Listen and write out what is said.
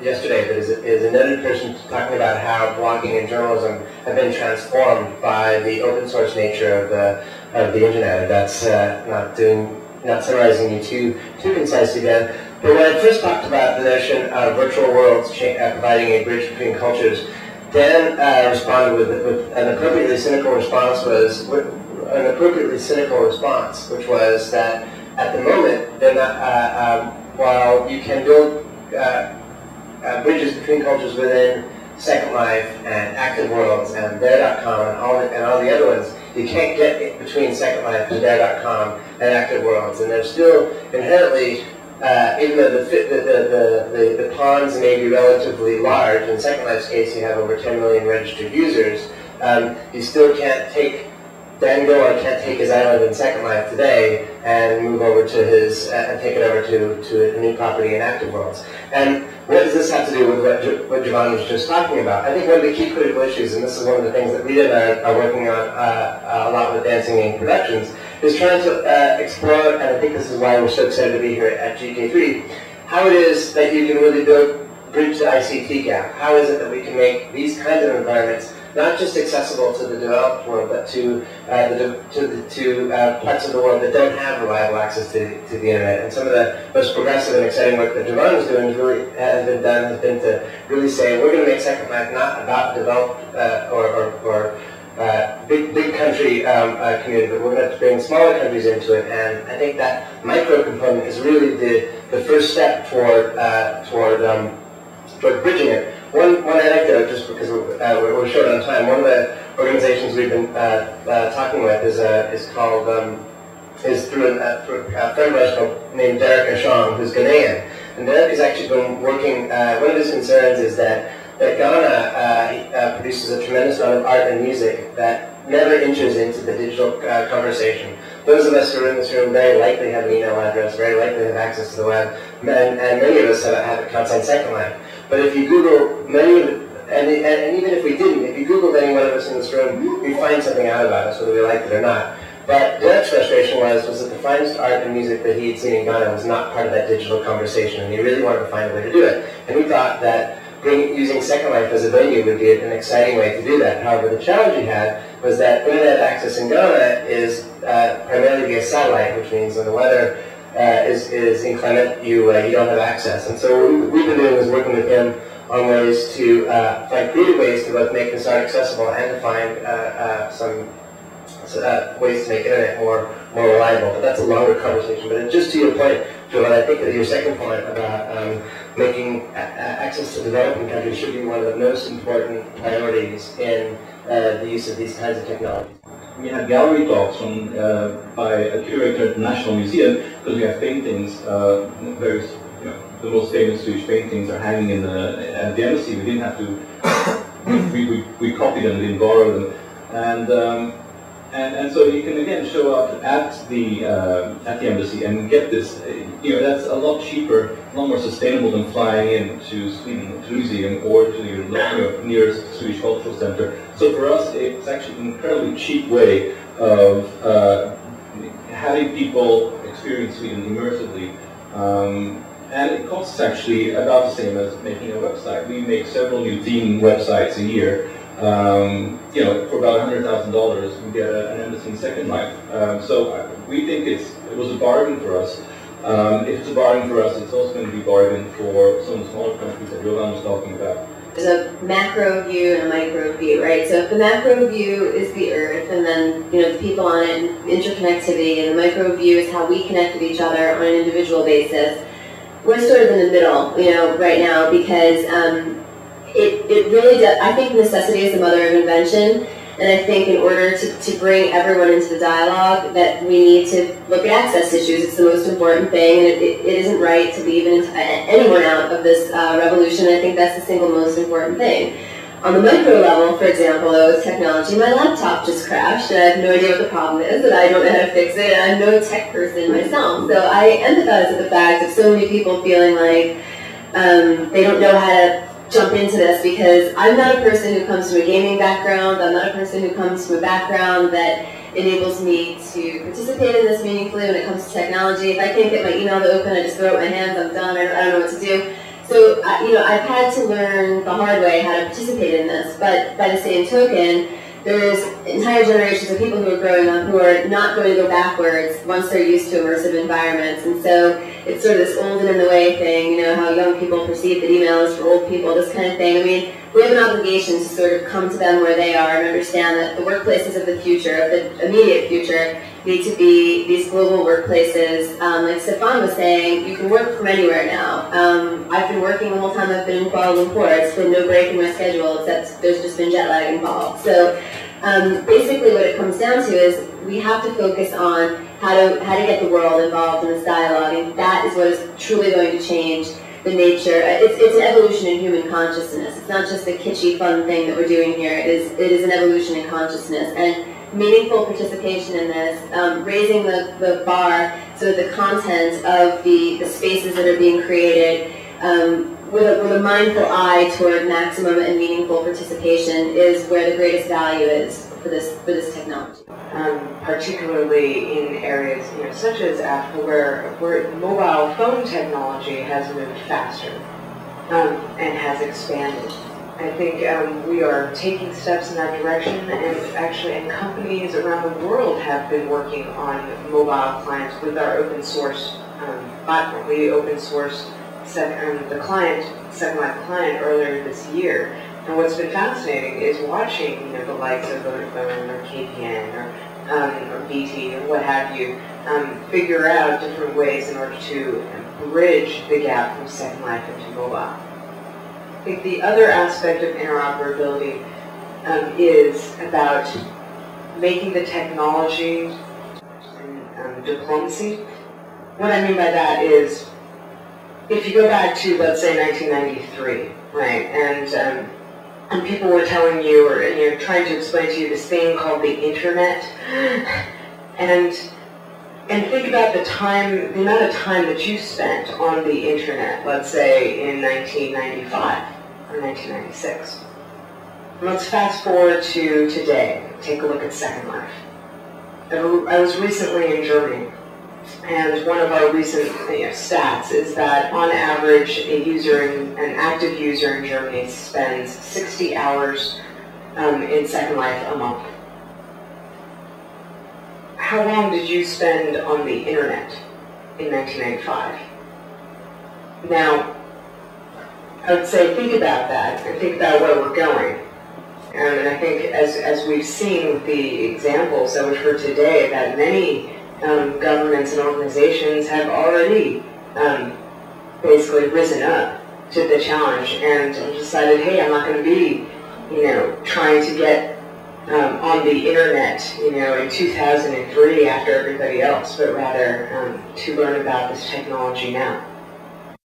yesterday that is a noted person talking about how blogging and journalism have been transformed by the open source nature of the internet. That's not summarizing you too concisely, Dan. But when I first talked about the notion of virtual worlds providing a bridge between cultures, Dan responded with an appropriately cynical response, which was that at the moment, they're not, while you can build bridges between cultures within Second Life and Active Worlds and There.com and all the other ones, you can't get it between Second Life and There.com and Active Worlds, and they're still inherently, even though the ponds may be relatively large. In Second Life's case, you have over 10 million registered users. You still can't take Dan Gilmore can't take his island in Second Life today and move over to his and take it over to a new property in Active Worlds. And what does this have to do with what Javon was just talking about? I think one of the key critical issues, and this is one of the things that Rita and I are working on a lot with Dancing Game Productions, is trying to explore, and I think this is why we're so excited to be here at GK3, how it is that you can really bridge the ICT gap. How is it that we can make these kinds of environments not just accessible to the developed world, but to parts of the world that don't have reliable access to the internet. And some of the most progressive and exciting work that Javon is doing has been to really say, we're going to make Second Life not about developed or big country community, but we're going to bring smaller countries into it. And I think that micro component is really the first step toward bridging it. One anecdote, just because we're short on time. One of the organizations we've been talking with is called through a friend of ours named Derek Ashong, who's Ghanaian. And Derek has actually been working. One of his concerns is that Ghana produces a tremendous amount of art and music that never enters into the digital conversation. Those of us who are in this room very likely have an email address, very likely have access to the web, and many of us have accounts on Second Life. But if you Google and even if we didn't, if you Googled any one of us in this room, you'd find something out about us, whether we liked it or not. But Derek's frustration was that the finest art and music that he had seen in Ghana was not part of that digital conversation, and he really wanted to find a way to do it. And we thought that using Second Life as a venue would be an exciting way to do that. However, the challenge he had was that internet access in Ghana is primarily via satellite, which means when the weather is inclement, you don't have access. And so what we've been doing is working with him on ways to find creative ways to both make this art accessible and to find some ways to make internet more reliable. But that's a longer conversation. But just to your point, Joel, I think that your second point about making access to developing countries should be one of the most important priorities in the use of these kinds of technologies. We had gallery talks by a curator at the National Museum, because we have paintings, various, the most famous Swedish paintings are hanging in at the embassy. We didn't have to, we copied them, we didn't borrow them, and so you can again show up at the embassy and get this. That's a lot cheaper, a lot more sustainable than flying in to Sweden, to the museum, or to your nearest Swedish cultural center. So for us, it's actually an incredibly cheap way of having people experience Sweden immersively. And it costs actually about the same as making a website. We make several new theme websites a year. For about $100,000, we get an embassy in Second Life. So we think it was a bargain for us. If it's a bargain for us, it's also going to be a bargain for some of the smaller countries that Jovan was talking about. There's a macro view and a micro view, right? So if the macro view is the Earth, and then the people on it, and interconnectivity, and the micro view is how we connect with each other on an individual basis. We're sort of in the middle, right now, because it really does. I think necessity is the mother of invention, and I think in order to bring everyone into the dialogue, that we need to look at access issues. It's the most important thing, and it isn't right to leave anyone out of this revolution. I think that's the single most important thing. On the micro level, for example, with technology, my laptop just crashed, and I have no idea what the problem is, and I don't know how to fix it, and I'm no tech person myself. So I empathize with the fact of so many people feeling like they don't know how to jump into this, because I'm not a person who comes from a gaming background. I'm not a person who comes from a background that enables me to participate in this meaningfully when it comes to technology. If I can't get my email to open, I just throw up my hands, I'm done, I don't know what to do. So, I've had to learn the hard way how to participate in this, but by the same token, there's entire generations of people who are growing up who are not going to go backwards once they're used to immersive environments. And so it's sort of this old and in the way thing, how young people perceive that email is for old people, this kind of thing. I mean, we have an obligation to sort of come to them where they are and understand that the workplaces of the future, of the immediate future, need to be these global workplaces. Like Stefan was saying, you can work from anywhere now. I've been working the whole time I've been in Kuala Lumpur. It's been no break in my schedule, except there's just been jet lag involved. So basically what it comes down to is we have to focus on how to get the world involved in this dialogue, and that is what is truly going to change the nature. It's an evolution in human consciousness. It's not just a kitschy, fun thing that we're doing here. It is an evolution in consciousness. And meaningful participation in this, raising the bar so that the content of the spaces that are being created with a mindful eye toward maximum and meaningful participation is where the greatest value is for this technology. Particularly in areas such as Africa where mobile phone technology has moved faster and has expanded. I think we are taking steps in that direction, and companies around the world have been working on mobile clients with our open source platform. We open sourced the client, Second Life client, earlier this year. And what's been fascinating is watching the likes of Vodafone or KPN or BT or what have you figure out different ways in order to bridge the gap from Second Life into mobile. I think the other aspect of interoperability is about making the technology and diplomacy. What I mean by that is, if you go back to, let's say, 1993, right, and people were telling you, or trying to explain to you this thing called the internet, and think about the amount of time that you spent on the internet, let's say in 1995 or 1996. Let's fast forward to today. Take a look at Second Life. I was recently in Germany, and one of our recent stats is that on average an active user in Germany spends 60 hours in Second Life a month. How long did you spend on the internet in 1995? Now, I would say think about that and think about where we're going. And I think as we've seen with the examples that we've heard today, that many governments and organizations have already basically risen up to the challenge and decided, hey, I'm not going to be, trying to get on the internet, in 2003 after everybody else, but rather to learn about this technology now.